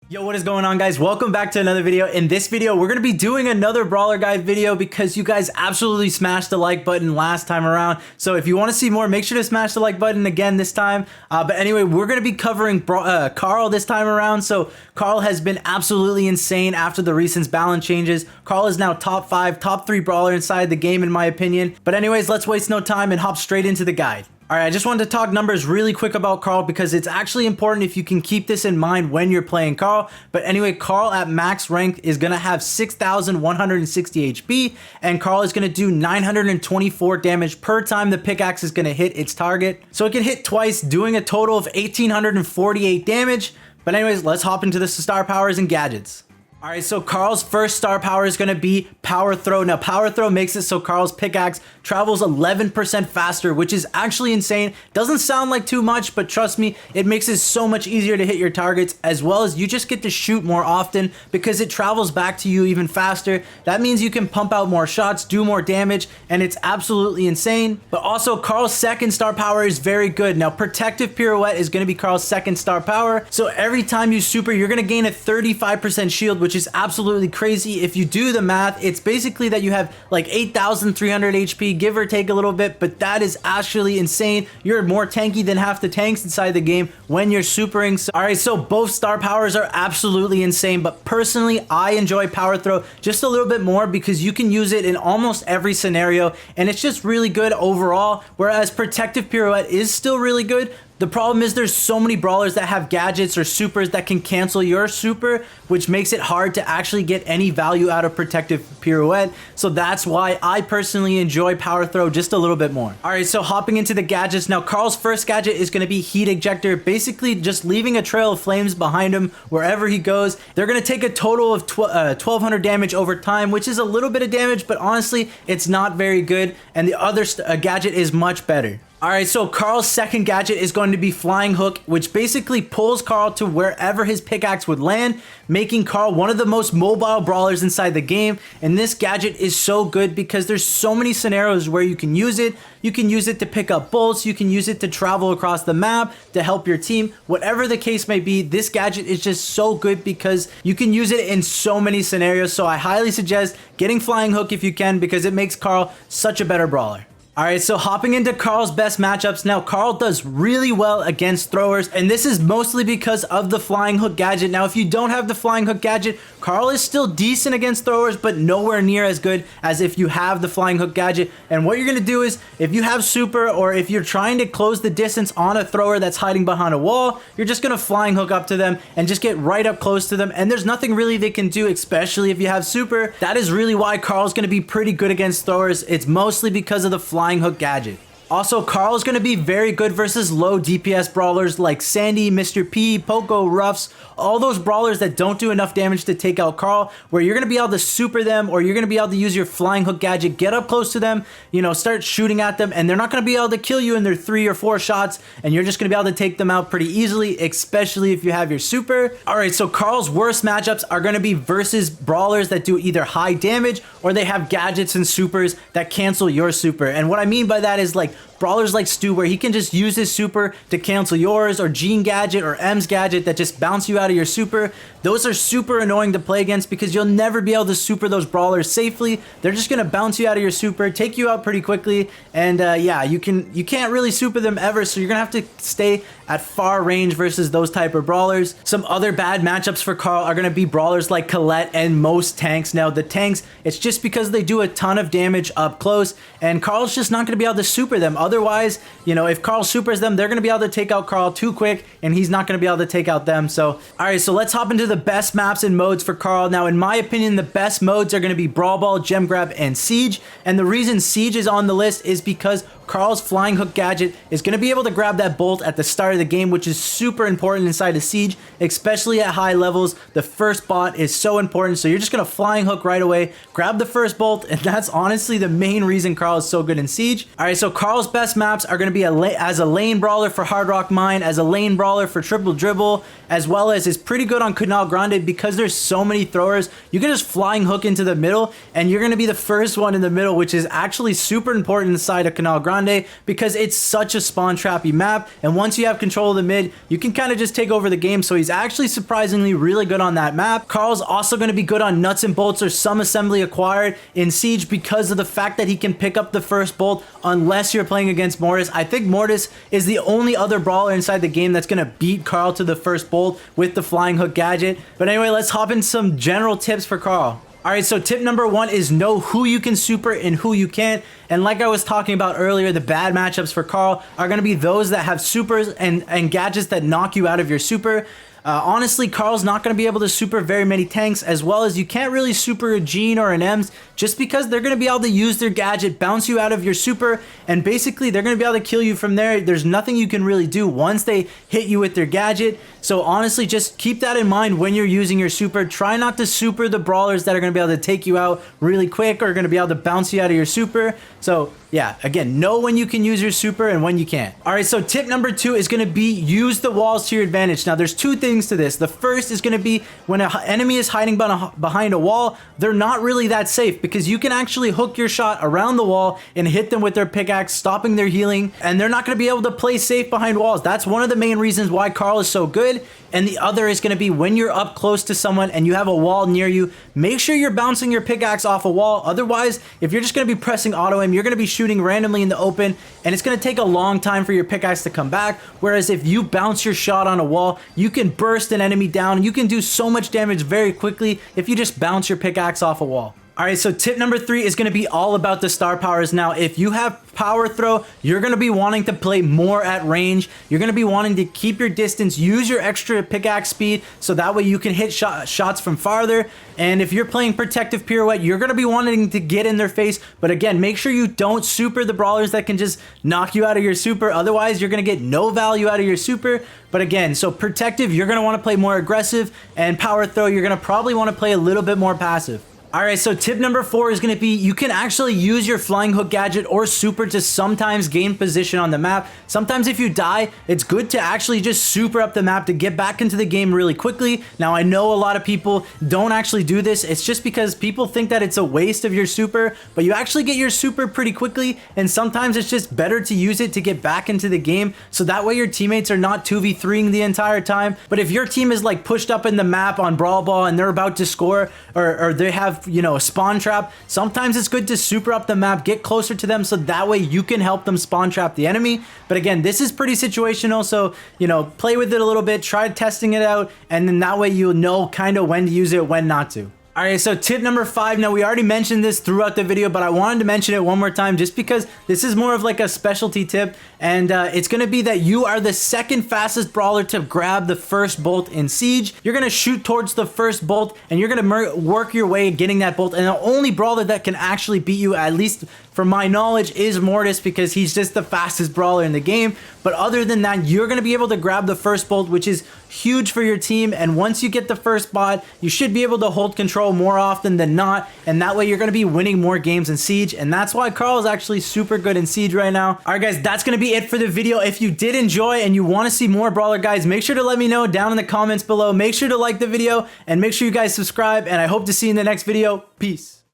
Yo, what is going on, guys? Welcome back to another video. In this video, we're going to be doing another Brawler Guide video because you guys absolutely smashed the like button last time around. So if you want to see more, make sure to smash the like button again this time. But anyway, we're going to be covering Carl this time around. So Carl has been absolutely insane after the recent balance changes. Carl is now top 5, top 3 brawler inside the game in my opinion. But anyways, let's waste no time and hop straight into the guide. Alright, I just wanted to talk numbers really quick about Carl because it's actually important if you can keep this in mind when you're playing Carl. But anyway, Carl at max rank is going to have 6,160 HP, and Carl is going to do 924 damage per time the pickaxe is going to hit its target. So it can hit twice, doing a total of 1,848 damage. But anyways, let's hop into the star powers and gadgets. Alright, so Carl's first star power is going to be Power Throw. Now, Power Throw makes it so Carl's pickaxe travels 11% faster, which is actually insane. Doesn't sound like too much, but trust me, it makes it so much easier to hit your targets, as well as you just get to shoot more often because it travels back to you even faster. That means you can pump out more shots, do more damage, and it's absolutely insane. But also, Carl's second star power is very good. Now, Protective Pirouette is going to be Carl's second star power. So every time you super, you're going to gain a 35% shield, which is absolutely crazy. If you do the math, it's basically that you have like 8,300 HP, give or take a little bit, but that is actually insane. You're more tanky than half the tanks inside the game when you're supering. So, alright, so both star powers are absolutely insane, but personally, I enjoy Power Throw just a little bit more because you can use it in almost every scenario, and it's just really good overall, whereas Protective Pirouette is still really good. The problem is there's so many brawlers that have gadgets or supers that can cancel your super, which makes it hard to actually get any value out of Protective Pirouette. So that's why I personally enjoy Power Throw just a little bit more. Alright, so hopping into the gadgets. Now, Carl's first gadget is going to be Heat Ejector, basically just leaving a trail of flames behind him wherever he goes. They're going to take a total of 1,200 damage over time, which is a little bit of damage, but honestly, it's not very good, and the other gadget is much better. Alright, so Carl's second gadget is going to be Flying Hook, which basically pulls Carl to wherever his pickaxe would land, making Carl one of the most mobile brawlers inside the game. And this gadget is so good because there's so many scenarios where you can use it. You can use it to pick up bolts, you can use it to travel across the map, to help your team, whatever the case may be. This gadget is just so good because you can use it in so many scenarios. So I highly suggest getting Flying Hook if you can because it makes Carl such a better brawler. Alright, so hopping into Carl's best matchups. Now, Carl does really well against throwers, and this is mostly because of the Flying Hook gadget. Now, if you don't have the Flying Hook gadget, Carl is still decent against throwers, but nowhere near as good as if you have the Flying Hook gadget. And what you're going to do is, if you have super, or if you're trying to close the distance on a thrower that's hiding behind a wall, you're just going to Flying Hook up to them and just get right up close to them, and there's nothing really they can do, especially if you have super. That is really why Carl's going to be pretty good against throwers. It's mostly because of the Flying Hook gadget. Also, Carl is going to be very good versus low DPS brawlers like Sandy, Mr. P, Poco, Ruffs, all those brawlers that don't do enough damage to take out Carl, where you're going to be able to super them, or you're going to be able to use your Flying Hook gadget, get up close to them, you know, start shooting at them, and they're not going to be able to kill you in their 3 or 4 shots, and you're just going to be able to take them out pretty easily, especially if you have your super. Alright, so Carl's worst matchups are going to be versus brawlers that do either high damage, or they have gadgets and supers that cancel your super. And what I mean by that is like brawlers like Stu, where he can just use his super to cancel yours, or Gene gadget or M's gadget that just bounce you out of your super. Those are super annoying to play against because you'll never be able to super those brawlers safely. They're just gonna bounce you out of your super, take you out pretty quickly, and yeah, you can't really super them ever, so you're gonna have to stay at far range versus those type of brawlers. Some other bad matchups for Carl are gonna be brawlers like Colette and most tanks. Now, the tanks, it's just because they do a ton of damage up close, and Carl's just not gonna be able to super them. Otherwise, you know, if Carl supers them, they're going to be able to take out Carl too quick, and he's not going to be able to take out them. So, alright, so let's hop into the best maps and modes for Carl. Now, in my opinion, the best modes are going to be Brawl Ball, Gem Grab, and Siege. And the reason Siege is on the list is because Carl's Flying Hook gadget is going to be able to grab that bolt at the start of the game, which is super important inside of Siege, especially at high levels. The first bot is so important, so you're just going to Flying Hook right away, grab the first bolt, and that's honestly the main reason Carl is so good in Siege. Alright, so Carl's best maps are going to be as a lane brawler for Hard Rock Mine, as a lane brawler for Triple Dribble, as well as is pretty good on Canal Grande because there's so many throwers. You can just Flying Hook into the middle, and you're going to be the first one in the middle, which is actually super important inside of Canal Grande. Grande because it's such a spawn trappy map, and once you have control of the mid, you can kind of just take over the game. So he's actually surprisingly really good on that map. Carl's also going to be good on nuts and bolts or some assembly acquired in Siege because of the fact that he can pick up the first bolt unless you're playing against Mortis. I think Mortis is the only other brawler inside the game that's going to beat Carl to the first bolt with the flying hook gadget. But anyway, let's hop in some general tips for Carl. Alright, so tip number 1 is know who you can super and who you can't. And like I was talking about earlier, the bad matchups for Carl are going to be those that have supers and gadgets that knock you out of your super. Honestly, Carl's not going to be able to super very many tanks, as well as you can't really super a Gene or an Ems just because they're going to be able to use their gadget, bounce you out of your super, and basically they're going to be able to kill you from there. There's nothing you can really do once they hit you with their gadget. So honestly, just keep that in mind when you're using your super. Try not to super the brawlers that are going to be able to take you out really quick or going to be able to bounce you out of your super. So yeah, again, know when you can use your super and when you can't. All right, so tip number 2 is going to be use the walls to your advantage. Now, there's 2 things to this. The first is going to be when an enemy is hiding behind a wall, they're not really that safe because you can actually hook your shot around the wall and hit them with their pickaxe, stopping their healing, and they're not going to be able to play safe behind walls. That's one of the main reasons why Carl is so good. And the other is going to be when you're up close to someone and you have a wall near you, make sure you're bouncing your pickaxe off a wall. Otherwise, if you're just going to be pressing auto aim, you're going to be shooting randomly in the open, and it's going to take a long time for your pickaxe to come back. Whereas if you bounce your shot on a wall, you can burst an enemy down. You can do so much damage very quickly if you just bounce your pickaxe off a wall. Alright, so tip number 3 is going to be all about the star powers. Now, if you have power throw, you're going to be wanting to play more at range. You're going to be wanting to keep your distance, use your extra pickaxe speed, so that way you can hit shots from farther. And if you're playing protective pirouette, you're going to be wanting to get in their face. But again, make sure you don't super the brawlers that can just knock you out of your super. Otherwise, you're going to get no value out of your super. But again, so protective, you're going to want to play more aggressive. And power throw, you're going to probably want to play a little bit more passive. Alright, so tip number 4 is going to be you can actually use your flying hook gadget or super to sometimes gain position on the map. Sometimes if you die, it's good to actually just super up the map to get back into the game really quickly. Now, I know a lot of people don't actually do this. It's just because people think that it's a waste of your super, but you actually get your super pretty quickly, and sometimes it's just better to use it to get back into the game, so that way your teammates are not 2v3ing the entire time. But if your team is like pushed up in the map on Brawl Ball and they're about to score, or they have, you know, a spawn trap, sometimes it's good to super up the map, get closer to them, so that way you can help them spawn trap the enemy. But again, this is pretty situational, so, you know, play with it a little bit, try testing it out, and then that way you'll know kind of when to use it, when not to. Alright, so tip number 5, now we already mentioned this throughout the video, but I wanted to mention it one more time just because this is more of like a specialty tip, and it's going to be that you are the second fastest brawler to grab the first bolt in Siege. You're going to shoot towards the first bolt, and you're going to work your way getting that bolt, and the only brawler that can actually beat you, at least from my knowledge, is Mortis, because he's just the fastest brawler in the game. But other than that, you're going to be able to grab the first bolt, which is huge for your team, and once you get the first bot, you should be able to hold control more often than not, and that way you're going to be winning more games in Siege, and that's why Carl is actually super good in Siege right now. Alright guys, that's going to be it for the video. If you did enjoy and you want to see more brawler guys, make sure to let me know down in the comments below. Make sure to like the video, and make sure you guys subscribe, and I hope to see you in the next video. Peace.